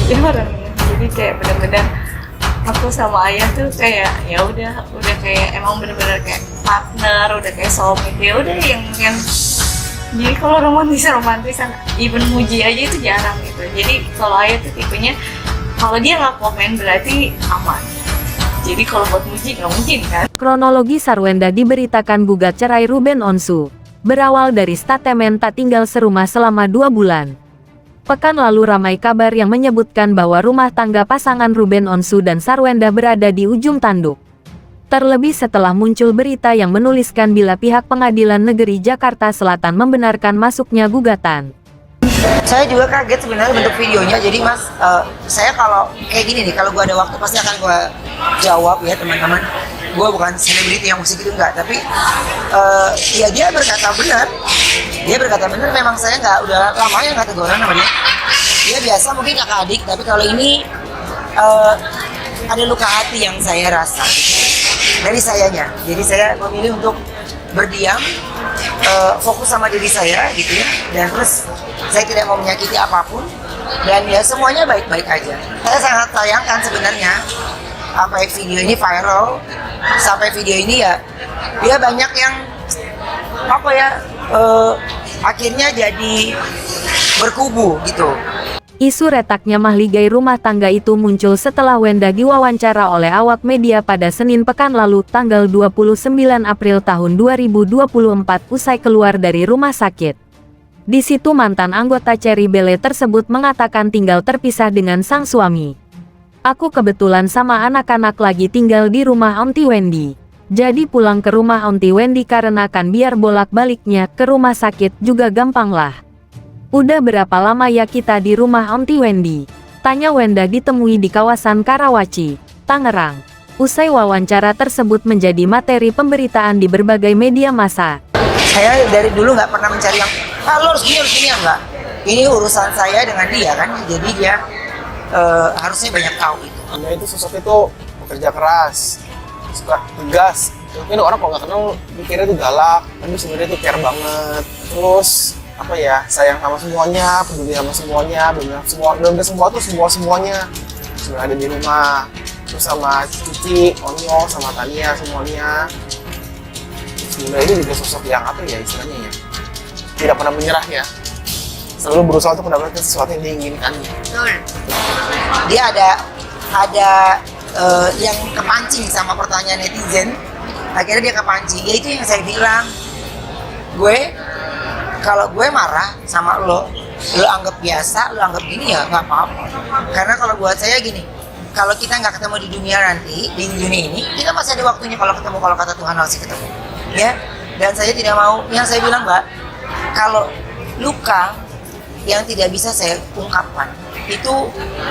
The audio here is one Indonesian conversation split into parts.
jarang ya. Jadi kayak benar-benar aku sama ayah tuh kayak ya udah kayak emang benar-benar kayak partner, udah kayak soulmate, ya udah yang jadi kalau romantisan even muji aja itu jarang gitu. Jadi kalau ayah tuh tipenya kalau dia nggak komen berarti aman. Jadi kalau buat muji nggak mungkin kan. Kronologi Sarwenda diberitakan gugat cerai Ruben Onsu. Berawal dari statement tak tinggal serumah selama 2 bulan. Pekan lalu ramai kabar yang menyebutkan bahwa rumah tangga pasangan Ruben Onsu dan Sarwenda berada di ujung tanduk. Terlebih setelah muncul berita yang menuliskan bila pihak Pengadilan Negeri Jakarta Selatan membenarkan masuknya gugatan. Saya juga kaget sebenarnya bentuk videonya. Jadi Mas, saya kalau kayak gini nih, kalau gue ada waktu pasti akan gue jawab ya teman-teman. Gue bukan selebriti yang musik itu enggak, tapi ya dia berkata benar. Dia berkata benar, memang saya udah lama ya nggak teguran sama dia. Dia biasa mungkin kakak adik, tapi kalau ini ada luka hati yang saya rasa dari sayanya. Jadi saya memilih untuk berdiam, fokus sama diri saya gitu ya. Dan terus saya tidak mau menyakiti apapun, dan ya semuanya baik-baik aja. Saya sangat sayangkan sebenarnya sampai video ini viral, sampai video ini ya dia banyak yang apa ya akhirnya jadi berkubu gitu. Isu retaknya mahligai rumah tangga itu muncul setelah Wenda diwawancara oleh awak media pada Senin pekan lalu tanggal 29 April tahun 2024 usai keluar dari rumah sakit. Di situ mantan anggota Cherry Belle tersebut mengatakan tinggal terpisah dengan sang suami. Aku kebetulan sama anak-anak lagi tinggal di rumah Aunty Wendy. Jadi pulang ke rumah Aunty Wendy karena kan biar bolak-baliknya ke rumah sakit juga gampang lah. Udah berapa lama ya kita di rumah Aunty Wendy? Tanya Wenda ditemui di kawasan Karawaci, Tangerang. Usai wawancara tersebut menjadi materi pemberitaan di berbagai media massa. Saya dari dulu nggak pernah mencari yang lo harus gini ya enggak. Ini urusan saya dengan dia kan, jadi dia harusnya banyak tahu gitu. Anda itu sosok itu bekerja keras, suka tegas. Mungkin orang kalau nggak kenal mikirnya itu galak, tapi sebenarnya itu care banget. Terus apa ya, sayang sama semuanya, peduli sama semuanya, benar semua tuh semuanya sudah ada di rumah. Terus sama Cici, Onyo, sama Tania semuanya. Sebenarnya ini juga sosok yang apa ya istilahnya ya, tidak pernah menyerah ya. Selalu berusaha untuk mendapatkan sesuatu yang diinginkan. Betul. Dia ada yang kepancing sama pertanyaan netizen. Akhirnya dia kepancing. Ya itu yang saya bilang. Kalau gue marah sama lo anggap biasa, lo anggap gini ya nggak apa-apa. Karena kalau buat saya gini, kalau kita nggak ketemu di dunia nanti, di dunia ini, kita masih ada waktunya kalau ketemu, kalau kata Tuhan masih ketemu. Ya, dan saya tidak mau, yang saya bilang Mbak, kalau luka yang tidak bisa saya ungkapkan, itu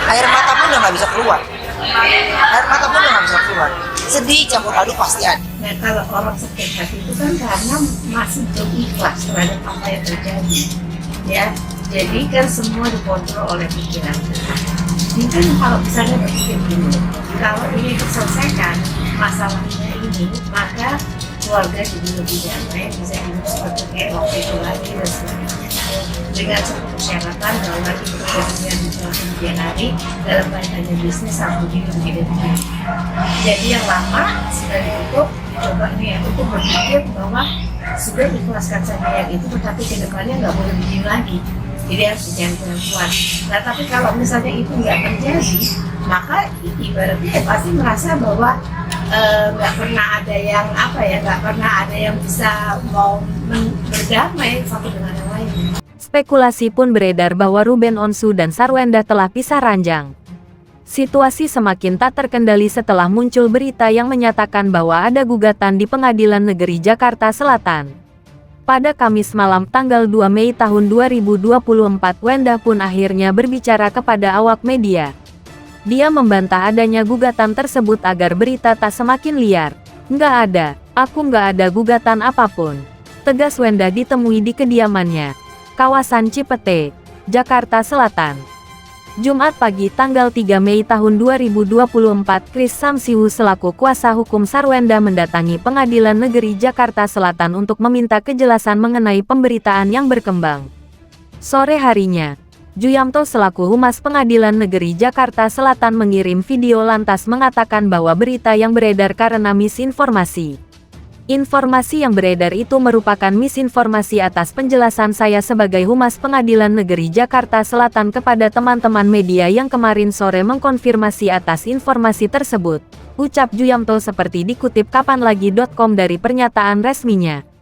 air mata pun udah nggak bisa keluar. Air mata pun udah nggak bisa keluar. Sedih campur aduk pasti ada. Nah kalau orang sakit hati itu kan karena masih belum ikhlas terhadap apa yang terjadi, ya. Jadi kan semua dikontrol oleh pikiran. Ini kan kalau misalnya berpikir dulu, kalau ini diselesaikan masalahnya ini, maka keluarga jadi lebih damai, bisa hidup seperti kayak waktu itu lagi dan sebagainya. Dengan satu persyaratan kalau lagi pekerjaan di kemudian hari dalam kaitannya bisnis atau begini. Jadi yang lama sudah ditutup, coba nih ya untuk berpikir bahwa sudah ikhlaskan saja yang itu, tetapi kedepannya nggak boleh begini lagi. Jadi harus dicari perempuan. Nah tapi kalau misalnya itu nggak terjadi, maka ibaratnya ya pasti merasa bahwa nggak pernah ada yang apa ya, nggak pernah ada yang bisa mau berdamai satu dengan yang lain. Spekulasi pun beredar bahwa Ruben Onsu dan Sarwenda telah pisah ranjang. Situasi semakin tak terkendali setelah muncul berita yang menyatakan bahwa ada gugatan di Pengadilan Negeri Jakarta Selatan. Pada Kamis malam tanggal 2 Mei tahun 2024, Wenda pun akhirnya berbicara kepada awak media. Dia membantah adanya gugatan tersebut agar berita tak semakin liar. Nggak ada, aku nggak ada gugatan apapun. Tegas Wenda ditemui di kediamannya, kawasan Cipete, Jakarta Selatan. Jumat pagi tanggal 3 Mei tahun 2024, Chris Samsiu selaku kuasa hukum Sarwenda mendatangi Pengadilan Negeri Jakarta Selatan untuk meminta kejelasan mengenai pemberitaan yang berkembang. Sore harinya, Juyamto selaku Humas Pengadilan Negeri Jakarta Selatan mengirim video lantas mengatakan bahwa berita yang beredar karena misinformasi. Informasi yang beredar itu merupakan misinformasi atas penjelasan saya sebagai Humas Pengadilan Negeri Jakarta Selatan kepada teman-teman media yang kemarin sore mengkonfirmasi atas informasi tersebut, ucap Juyamto seperti dikutip kapanlagi.com dari pernyataan resminya.